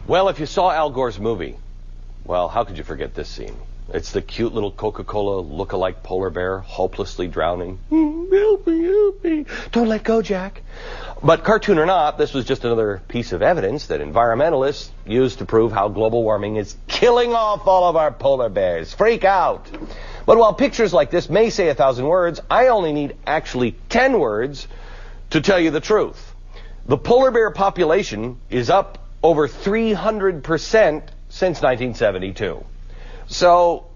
Well, if you saw Al Gore's movie, well, how could you forget this scene? It's the cute little Coca-Cola look-alike polar bear hopelessly drowning. Help me, help me. Don't let go, Jack. But cartoon or not, this was just another piece of evidence that environmentalists use to prove how global warming is killing off all of our polar bears. Freak out. But while pictures like this may say 1,000 words, I only need actually 10 words to tell you the truth. The polar bear population is up over 300% since 1972. So,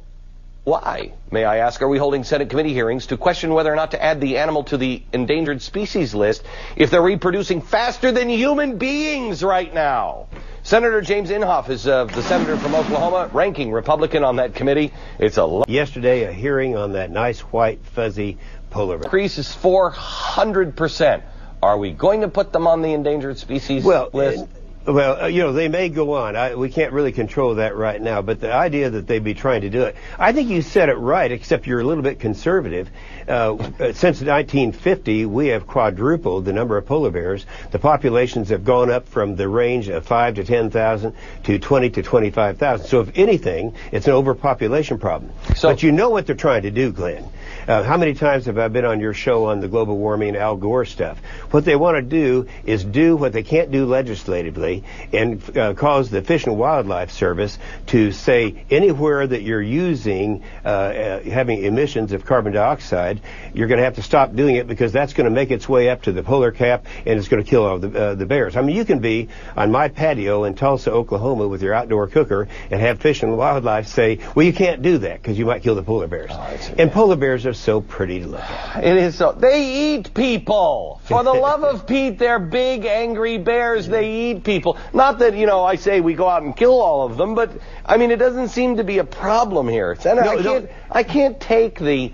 why, may I ask, are we holding Senate committee hearings to question whether or not to add the animal to the endangered species list if they're reproducing faster than human beings right now? Senator James Inhofe is the senator from Oklahoma, ranking Republican on that committee. It's yesterday a hearing on that nice white fuzzy polar bear. Increase is 400%. Are we going to put them on the endangered species list? Well, you know, they may go on. We can't really control that right now, but the idea that they'd be trying to do it, I think you said it right, except you're a little bit conservative. Since 1950, we have quadrupled the number of polar bears. The populations have gone up from the range of 5 to 10,000 to 20 to 25,000. So if anything, it's an overpopulation problem. But you know what they're trying to do, Glenn. How many times have I been on your show on the global warming and Al Gore stuff? What they want to do is do what they can't do legislatively and cause the Fish and Wildlife Service to say anywhere that you're using having emissions of carbon dioxide, you're going to have to stop doing it because that's going to make its way up to the polar cap and it's going to kill all the bears. I mean, you can be on my patio in Tulsa, Oklahoma with your outdoor cooker and have Fish and Wildlife say, well, you can't do that because you might kill the polar bears. And polar bears are so pretty to look at. It is so. They eat people. For the love of Pete, they're big, angry bears. They eat people. Not that, you know, I say we go out and kill all of them, but, I mean, it doesn't seem to be a problem here. Senator, I can't take the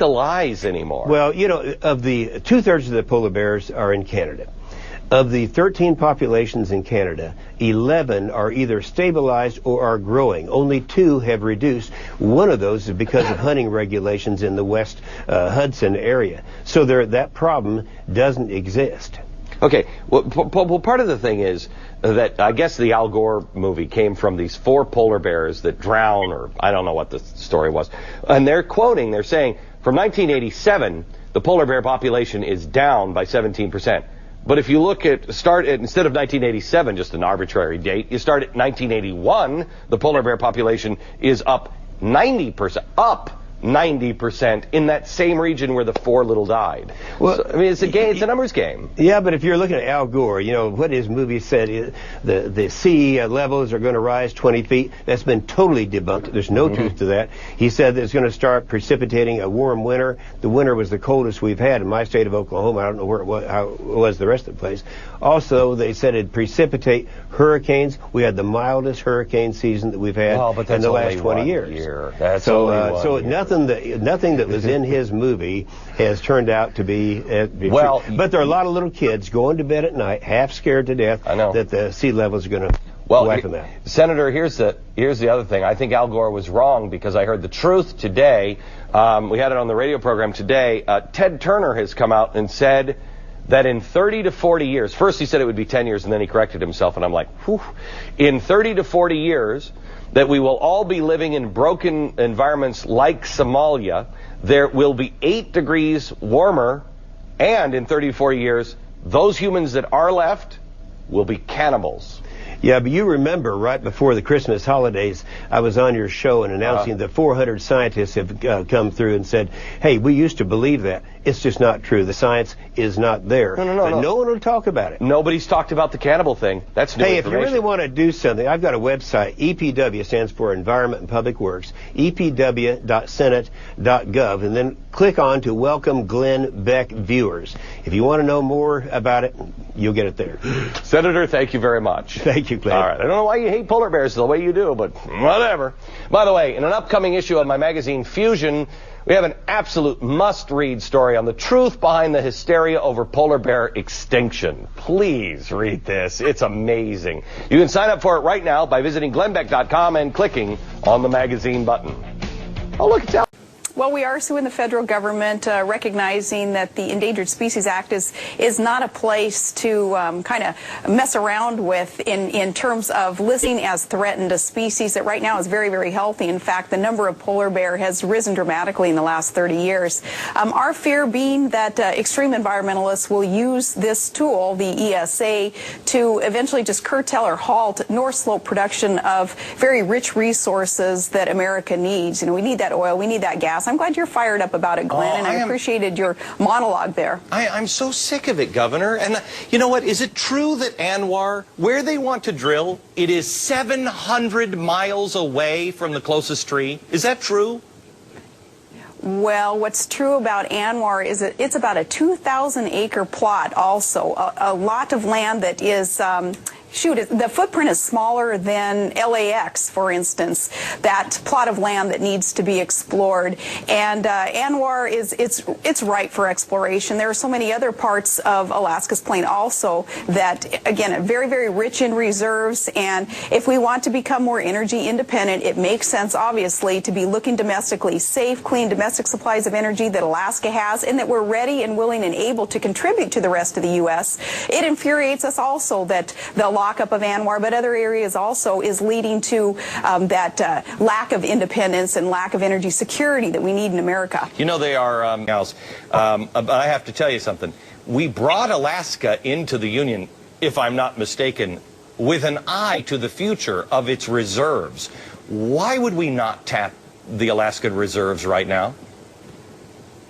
lies anymore. Well, you know, of the 2/3 of the polar bears are in Canada. Of the 13 populations in Canada, 11 are either stabilized or are growing. Only 2 have reduced. One of those is because of hunting regulations in the West Hudson area. So that problem doesn't exist. Okay, well, part of the thing is that I guess the Al Gore movie came from these 4 polar bears that drown, or I don't know what the story was. And they're saying, from 1987, the polar bear population is down by 17%. But if you start at, instead of 1987, just an arbitrary date, you start at 1981, the polar bear population is up 90% in that same region where the 4 little died. Well, so, I mean, it's a game. It's a numbers game. Yeah, but if you're looking at Al Gore, you know what his movie said, the sea levels are going to rise 20 feet. That's been totally debunked. There's no truth to that. He said that it's going to start precipitating a warm winter. The winter was the coldest we've had in my state of Oklahoma. I don't know where it was, how it was the rest of the place. Also, they said it'd precipitate hurricanes. We had the mildest hurricane season that we've had in the last 20 years. That's nothing that was in his movie has turned out to be true. But there are a lot of little kids going to bed at night, half scared to death that the sea levels are going to wipe them out. Senator, here's the other thing. I think Al Gore was wrong because I heard the truth today. We had it on the radio program today. Ted Turner has come out and said that in 30 to 40 years, first he said it would be 10 years and then he corrected himself, and I'm like, whew. In 30 to 40 years, that we will all be living in broken environments like Somalia. There will be 8 degrees warmer, and in 30 to 40 years, those humans that are left will be cannibals. Yeah, but you remember right before the Christmas holidays, I was on your show and announcing that 400 scientists have come through and said, hey, we used to believe that. It's just not true. The science is not there. No. No one will talk about it. Nobody's talked about the cannibal thing. That's new information. If you really want to do something, I've got a website. EPW stands for Environment and Public Works. EPW.senate.gov. And then click on to Welcome Glenn Beck Viewers. If you want to know more about it, you'll get it there. Senator, thank you very much. Thank you, Glenn. All right. I don't know why you hate polar bears the way you do, but whatever. By the way, in an upcoming issue of my magazine, Fusion, we have an absolute must-read story on the truth behind the hysteria over polar bear extinction. Please read this. It's amazing. You can sign up for it right now by visiting glennbeck.com and clicking on the magazine button. Oh, look, it's out. Well, we are suing the federal government, recognizing that the Endangered Species Act is not a place to kind of mess around with in terms of listing as threatened a species that right now is very, very healthy. In fact, the number of polar bear has risen dramatically in the last 30 years. Our fear being that extreme environmentalists will use this tool, the ESA, to eventually just curtail or halt North Slope production of very rich resources that America needs. You know, we need that oil, we need that gas. I'm glad you're fired up about it, Glenn, and I appreciated your monologue there. I'm so sick of it, Governor. And you know what? Is it true that Anwar, where they want to drill, it is 700 miles away from the closest tree? Is that true? Well, what's true about Anwar is that it's about a 2,000-acre plot also, a lot of land that is... the footprint is smaller than LAX, for instance, that plot of land that needs to be explored. And Anwar it's ripe for exploration. There are so many other parts of Alaska's plain also that, again, are very, very rich in reserves. And if we want to become more energy independent, it makes sense, obviously, to be looking domestically. Safe, clean, domestic supplies of energy that Alaska has and that we're ready and willing and able to contribute to the rest of the U.S. It infuriates us also that the lockup of Anwar, but other areas also, is leading to that lack of independence and lack of energy security that we need in America. You know, they are, but I have to tell you something. We brought Alaska into the Union, if I'm not mistaken, with an eye to the future of its reserves. Why would we not tap the Alaskan reserves right now?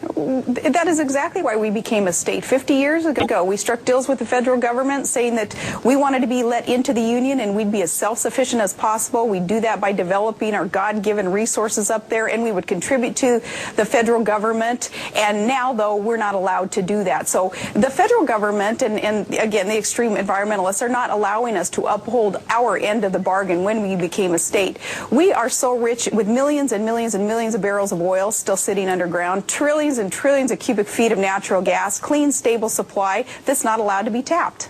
That is exactly why we became a state. 50 years ago, we struck deals with the federal government saying that we wanted to be let into the Union and we'd be as self-sufficient as possible. We'd do that by developing our God-given resources up there, and we would contribute to the federal government. And now, though, we're not allowed to do that. So the federal government and again, the extreme environmentalists are not allowing us to uphold our end of the bargain when we became a state. We are so rich with millions and millions and millions of barrels of oil still sitting underground, trillions and trillions of cubic feet of natural gas, clean, stable supply that's not allowed to be tapped.